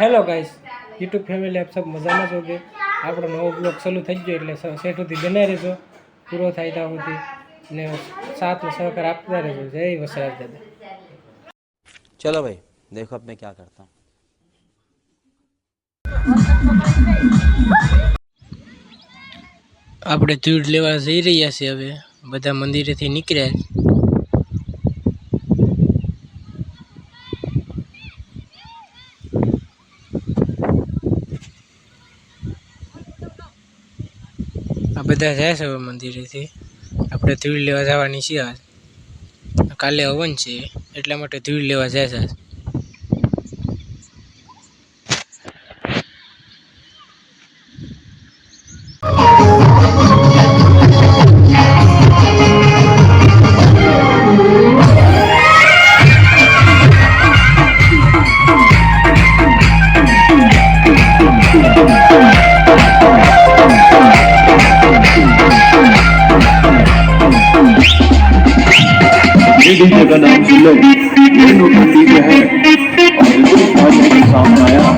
Hello guys YouTube family आप सब मजा में होगे આપણો નવો બ્લોગ ચાલુ થઈ ગયો એટલે સેટ સુધી બને રહેજો પૂરો થાય ત્યાં સુધી ને સાથ ને સહકાર આપતા રહેજો જય વસરાજ દાદા। चलो भाई देखो अब मैं क्या करता हूँ। આપણે ધૂળ લેવા જઈ રહ્યા છીએ હવે બધા મંદિરેથી નીકળ્યા। આ બધા જાય છે હવે મંદિરેથી આપણે ધૂળ લેવા જવાની છે આજ કાલે હવન છે એટલા માટે ધૂળ લેવા જાય છે। डीजे का नाम सुनो ये नूतन डीजे है और बिल्कुल आज के सामने आया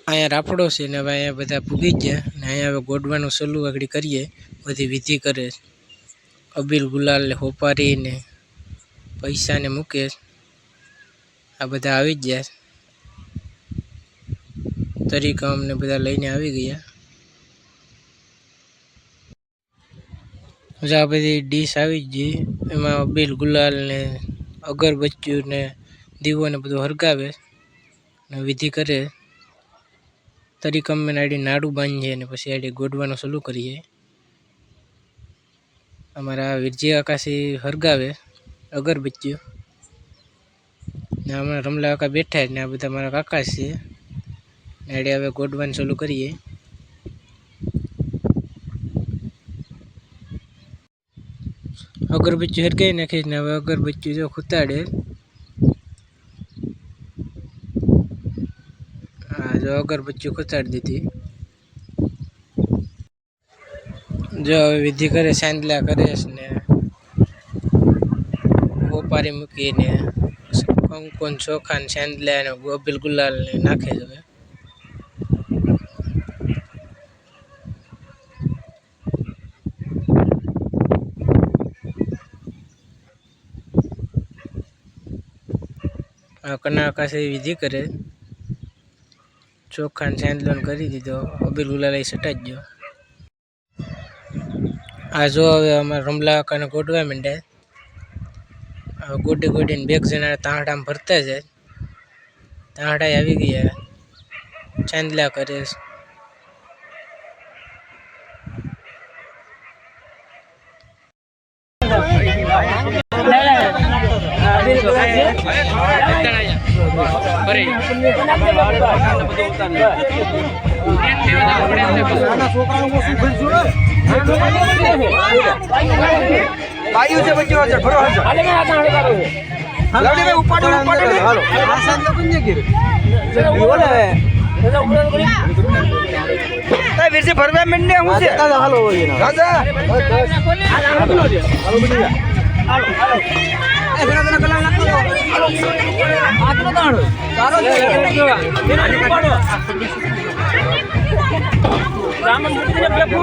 અહીંયા રાફડો છે ને હવે અહીંયા બધા પૂગી ગયા ને અહીંયા હવે ગોડવાનું સલું આગળ કરીએ બધી વિધિ કરે અબીલ ગુલાલ ને હોપારી ને પૈસા ને મૂકે આ બધા આવી ગયા તરીકમ ને બધા લઈને આવી ગયા। આ બધી ડીશ આવી ગઈ એમાં અબીલ ગુલાલ ને અગરબત્તીઓ ને દીવો ને બધું હરગાવે ને વિધિ કરે તરીકમ મેં આડી નાડું બાંધીએ ને પછી આડી ગોડવાનું ચાલુ કરીએ। અમારા વીરજી આકાશી હરગાવે અગરબત્તીઓ ને હમણાં રમલા કાકા બેઠા ને આ બધા મારા કાકા છે ને આડી હવે ગોડવાનું ચાલુ કરીએ। અગરબત્તી હરગાઈ નાખીશ ને હવે અગરબત્તી જો ખૂતાડે જો અગરબત્તી ખૂતાડી દીધી જો હવે વિધિ કરે સાંદલા કરે ને ઓપારી મૂકીને કંકુન ચોખા ને સાંદલા ને અબીલ ગુલાલ ને નાખે હવે કના આકાશે વિધિ કરે, ચોખ્ખા ને સાંદલોન કરી દીધો, અબીલ ગુલાલ સટાઈ ગયો. આ જો હવે અમારા રમલા કાકાને ગોડવા માંડ્યા. હવે ગોડીને બેગ જણા તાંડામાં ભરતા જાય. તાંડા આવી ગયા, ચાંદલા કરે. બાયુ છે બચ્ચો છે ફરો હાલ હાલે મે આતા હડે કરો લાવડી મે ઉપાડો હાલો આ સાંજ કોને ગીર બોલે એ વીરજી ભરવા મંડે હું છે હાલો રાજા હાલો બની જા હાલો હાલો એ જણા કલાક લાગતો હાલો આટલો તાણો સારો છે ઉપાડો રામન મૂર્તિને બેફો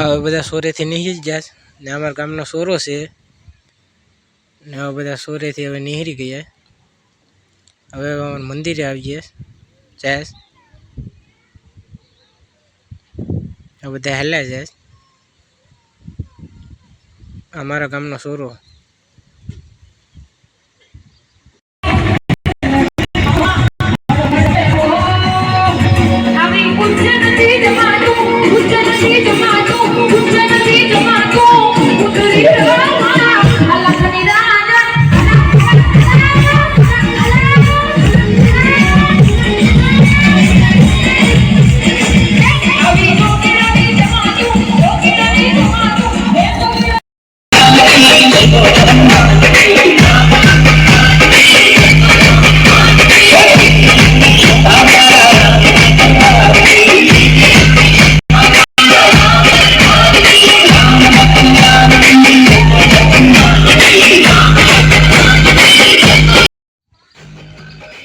હવે બધા સોરેથી નીકળી જાય ને અમારા ગામનો સોરો છે ને હવે બધા સોરેથી હવે નીકળી ગયા. હવે અમારા મંદિરે આવીએ જાય. હવે બધા હેલા જાય. અમારા ગામનો સોરો.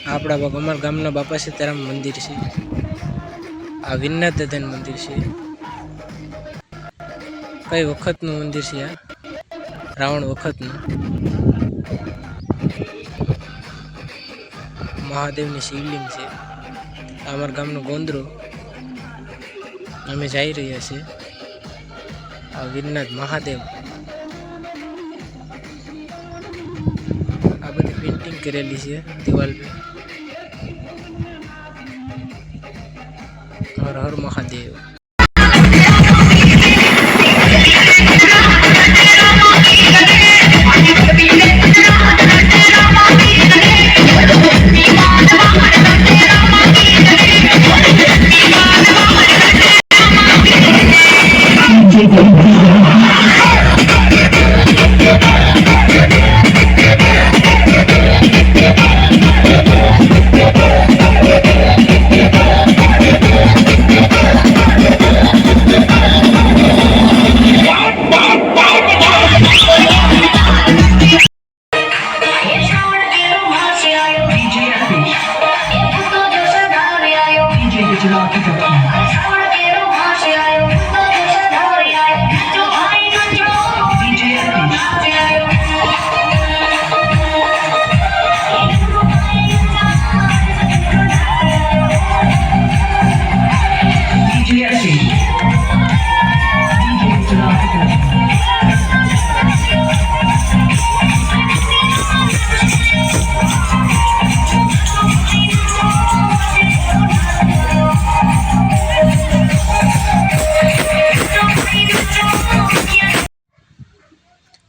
આપણા અમારા ગામના બાપા સીતારામ મંદિર છે. આ વિન્નાથ દાદાનું મંદિર છે. કઈ વખતનું મંદિર છે? આ રાવણ વખતનું. મહાદેવની શિવલિંગ છે. આ અમારા ગામનો ગોંદરો. અમે જઈ રહ્યા છીએ. આ વિન્નાથ મહાદેવ. આ બધી પેઇન્ટિંગ કરેલી છે દિવાલ પર. હર હર મહાદેવ.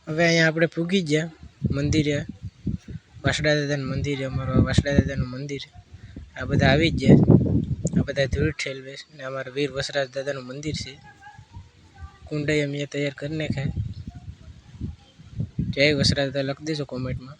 હવે અહીંયા આપણે પૂગી ગયા મંદિરે. વાસડા દાદાનું મંદિર, અમારું વાસડા દાદાનું મંદિર. આ બધા આવી જ ગયા. આ બધા ધૂળ ઠેલવે ને અમારા વીર વસરાજ દાદાનું મંદિર છે. કુંડાઈ અમે તૈયાર કરી નાખ્યા. જય વસરાજ દાદા લખી દેજો કોમેન્ટમાં.